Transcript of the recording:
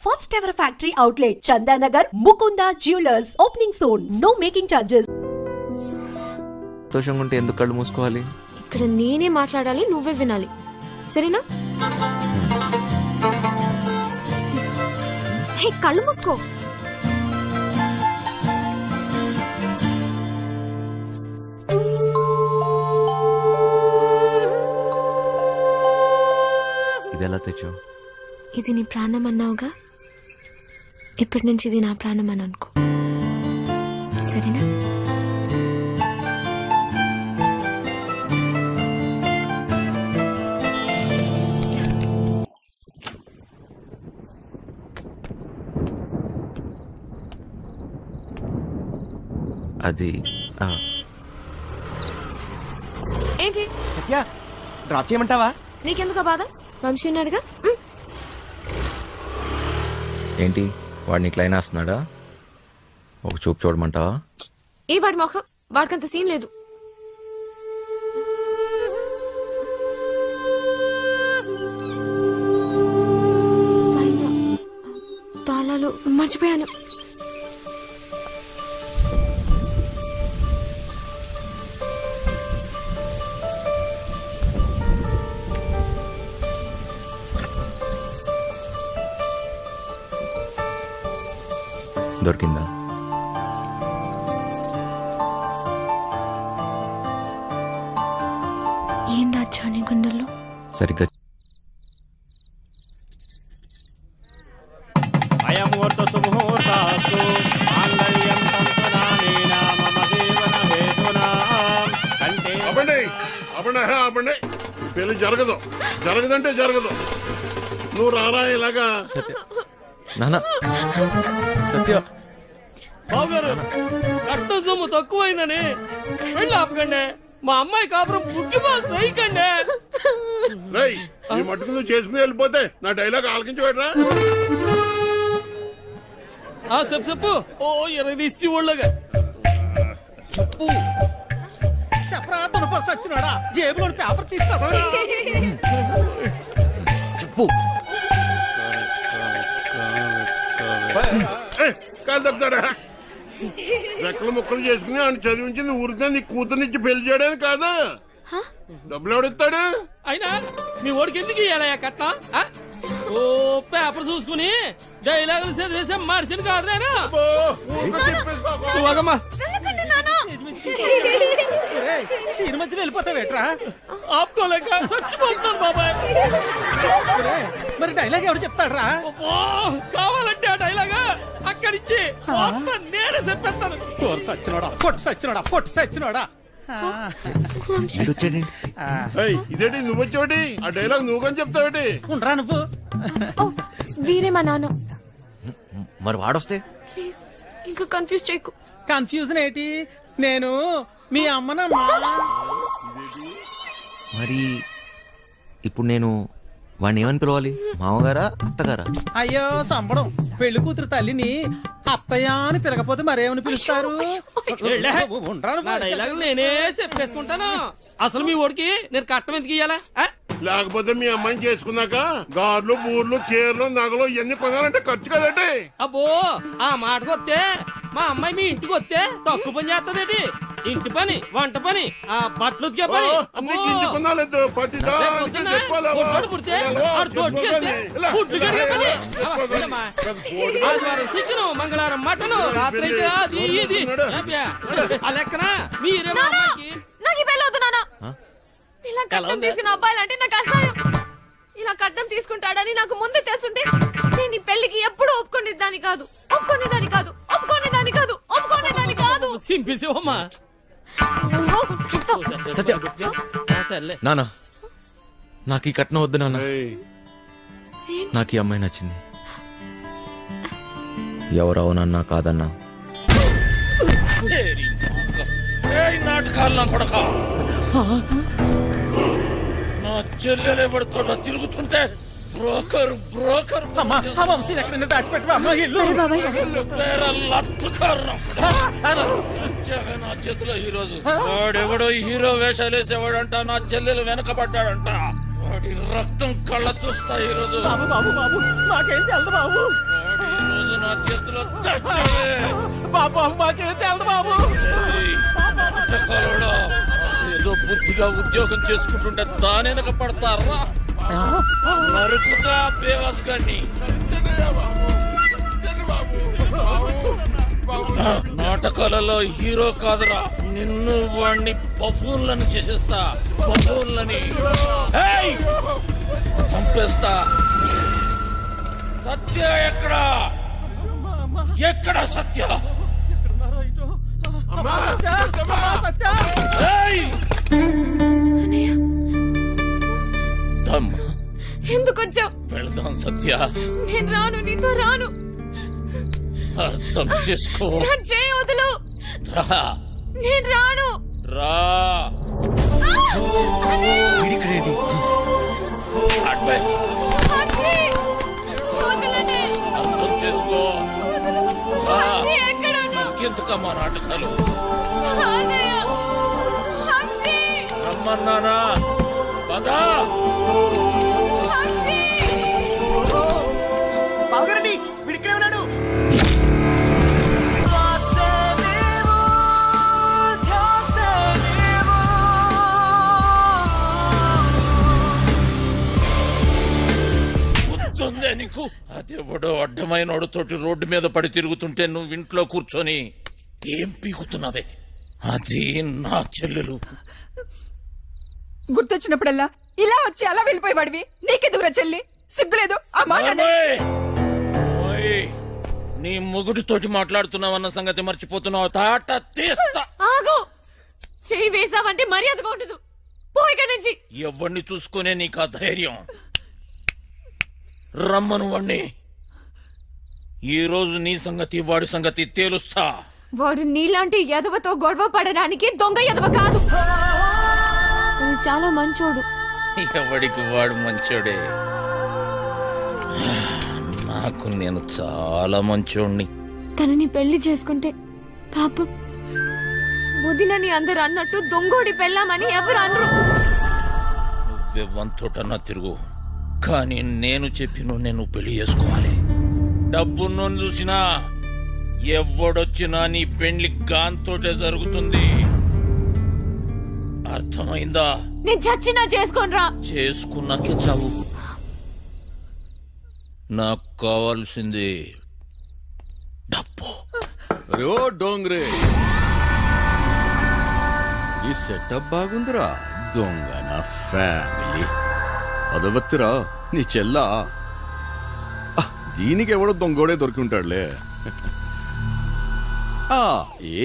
First ever factory outlet, Chandanagar, Mukunda Jewelers, opening soon. No making charges. సంతోషంగా ఉంటే ఎందుకు కళ్ళు మూసుకోవాలి? ఇక్కడ నేనే మాట్లాడాలి, నువ్వే వినాలి, సరేనా? హే, కళ్ళు మూసుకో. ఇది ఎలా తెచ్చావు? ఇది నీ ప్రాణం అన్నావుగా, ఇప్పటి నుంచి ఇది నా ప్రాణం అని అనుకో, సరేనా? అది ఏంటి డ్రాప్ చేయమంటావా? నీకెందుకు బాధ? వంశీ ఉన్నాడుగా. ఏంటి వాడు నీకు లైన్ వేస్తున్నాడా? ఒక చూపు చూడమంటావా? ఏ వాడి మొహం, వాడికంత సీన్ లేదు. తాళాలు మర్చిపోయాను. దొరికిందా? ఏం దాచా నీ గుండెల్లో? సరిగ్గా అయముహూర్త సుముహూర్తాస్తు మాంగళ్యం తంతునానేన మమ జీవన హేతునా కంటే. ఆపండి పెళ్లి జరగదంటే జరగదు. నువ్వు రారా ఇలాగా. సత్య నాన్న, సత్య బావగారు, కట్ట సొమ్ము తక్కువైందని వెళ్ళి ఆపకండి. మా అమ్మాయి కాపురం పుట్టిపా సైకండి. రేయ్, ఈ మట్టుకు నువ్వు చేసుకుని వెళ్ళిపోతే నా డైలాగ్ ఆలకించి పెట్టరా. చెప్పు. ఓ ఎరదీసి ఒళ్ళగా చెప్పు. చెప్పరా తునపర్ సచ్చినాడా? జేబులో పేపర్ తీస్తావా? చెప్పు. కాదు తప్పుతాడా? రెక్కలు ముక్కలు చేసుకుని ఆయన చదివించింది ఊరికే నీ కూతురునిచ్చి పెళ్లి చేయడానికి కాదు. డబ్బులు ఎవడిస్తాడు? అయినా మీ ఓడికి ఎందుకు ఇయ్యాలయ్యా కట్నం? ఓ పేపర్ చూసుకుని డైలాగులు చదివేసే మనిషిని కాదు నేను. నువ్వగమ్మా సినిమా మధ్యలో వెళ్ళిపోతావేట్రా? ఆపుకోలేక చచ్చిపోతాను బాబాయ్. మరి డైలాగ్ ఎవరు చెప్తాడ్రా? కావాలంటే ఆ డైలాగా అక్కడిచ్చి మొత్తం నేనే చెప్పేస్తాను. పొట్టు సచ్చినోడా. ఇదేంటి నువ్వు వచ్చేవాటి? ఆ డైలాగ్ నువ్వు కానీ చెప్తావేటి? ఉండరా నువ్వు? ఓ, వీరే మా నాన్న. మరి వాడొస్తే? ప్లీజ్ ఇంకా కన్ఫ్యూజ్ చేయకు. కన్ఫ్యూజన్ ఏంటి? నేను మీ అమ్మనమ్మా. మరి ఇప్పుడు నేను వాడిని ఏమని పిలవాలి? మామగారా, అత్తగారా? అయ్యో సంబడం, పెళ్లి కూతురు తల్లిని అత్తయ్య అని పిలకపోతే మరేమని పిలుస్తారు? నా డైలాగ్ నేనే చెప్పేసుకుంటాను. అసలు మీ ఓడికి నేను కట్టం ఎందుకు ఇయ్యాలా? లేకపోతే మీ అమ్మాయిని చేసుకున్నాక గార్లు బూర్లు చీరలు నగలు ఇవన్నీ కొనాలంటే ఖర్చు కదండి. అబ్బో, ఆ మాటకు వస్తే మా అమ్మాయి మీ ఇంటికి వస్తే తక్కువ పని చేస్తదేటి? ఇంటి పని, వంట పని, ఆ బట్టలు ఉతికే పని. ఆదివారం చికెను, మంగళవారం మటను, రాత్రి అయితే అది ఇది. ఆ లెక్కన మీరే మా అమ్మాయికి. నాకు ఈ పెళ్ళి వద్దు నాన్న. ఇలా కట్నం తీసుకున్న అబ్బాయిలంటే నాకు అసహ్యం. ఇలా కట్నం తీసుకుంటాడని నాకు ముందే తెలుసుంటే నేను ఈ పెళ్లికి ఎప్పుడు ఒప్పుకునేదాన్ని కాదు. సింపిసేవమ్మా. సత్య నాన్న, నాకు ఈ కట్నం వద్దు నాన్న. నాకు ఈ అమ్మాయి నచ్చింది. ఎవరవునన్నా కాదన్నా నాటకాలు నా కొడక. నా చెల్లెలు ఎవరితో తిరుగుతుంటే బ్రోకర్ నా చేతిలో ఈ రోజు వాడెవడో హీరో వేషాలు వేసేవాడంట. నా చెల్లెలు వెనకబడ్డాడంట. వాడి రక్తం కళ్ళ చూస్తా ఈరోజు బాబు బాబు బాబు మాకేం తెలదు బాబు. వాడు ఈరోజు నా చేతిలో చచ్చాడే. బాబు బాబు మాకేం తెలదు బాబు. ఏయ్, నాటకాలోడా, ఏదో బుద్ధిగా ఉద్యోగం చేసుకుంటుంటే దానెనక పడతారా? నరుకుతా బేవాస్ గాన్ని. నాటకాలలో హీరో కాదురా, నిన్ను వాణ్ణి బఫూన్లను చేసేస్తా. బఫూన్లని ఏయ్! చంపేస్తా. సత్య ఎక్కడా? ఎక్కడ సత్య? అమ్మా సత్య, అమ్మా సత్య. ఏయ్! అన్నయ్య దమ్. ఎందుకు వచ్చావు? వెళదాం సత్య, నేను రాను, నీతో రాను. అర్థం చేసుకో. నా చేయి వదులు. రా నేను రాను. రా. వీడిక్కడేంటి? అడ్వై. అచ్చి! వదలనే. అర్థం చేసుకో. వదలు. అచ్చి, ఎక్కడున్నావు? ఇంకెందుకమ్మా నాటకాలు? అన్నయ్య. అచ్చి! రమ్మన్నానా? పదా. అచ్చి! బావగారండి వీడు ఇక్కడే ఉన్నాడు. గుర్తుందే నీకు? అదెవడో అడ్డమైన తోటి రోడ్డు మీద పడి తిరుగుతుంటే నువ్వు ఇంట్లో కూర్చొని ఏం పీకుతున్నావే? అది నా చెల్లెలు. గుర్తొచ్చినప్పుడల్లా ఇలా వచ్చి అలా వెళ్ళిపోయేవాడివి. నీకే దూరం చెల్లి, సిగ్గులేదు ఆ మాట అన్న- ఓయ్! ఓయ్! నీ మొగుడితోటి మాట్లాడుతున్నావన్న సంగతి మర్చిపోతున్నావు. తాట తీస్తా. ఆగు. చెయ్యి వేసావంటే మర్యాదగా ఉండదు. పో ఇక్కడి నుంచి. ఎవరిని చూసుకునే నీకు ఆ ధైర్యం? రమ్మను వాణ్ణి. ఈ రోజు నీ సంగతి వాడి సంగతి తేలుస్తా. వాడు నీలాంటి ఎదవతో గొడవ పడడానికి దొంగ ఎదవ కాదు. తను చాలా మంచోడు. ఎవడికి వాడు మంచోడే. నాకు నేను చాలా మంచోడిని. తనని పెళ్లి చేసుకుంటే పాపం వదినని అందరు అన్నట్టు దొంగోడి పెళ్ళామని ఎవరు అనరు. నువ్వే వంతోటన్నా తిరుగు, కానీ నేను చెప్పిన నేను పెళ్లి చేసుకోవాలి. డబ్బును చూసినా ఎవడొచ్చినా నీ పెళ్లి గాంతోటే జరుగుతుంది. అర్థమైందా? నేను చచ్చినా చేసుకోనరా. చేసుకున్నాకే చావు. నాకు కావాల్సింది డబ్బు. అరే ఓ డోంగ్రే, ఈ సెటప్ బాగుందిరా. దొంగ నా ఫ్యామిలీ అదవత్తిరా నీ చెల్లా. దీనికి ఎవడో దొంగోడే దొరికి ఉంటాడులే. ఏ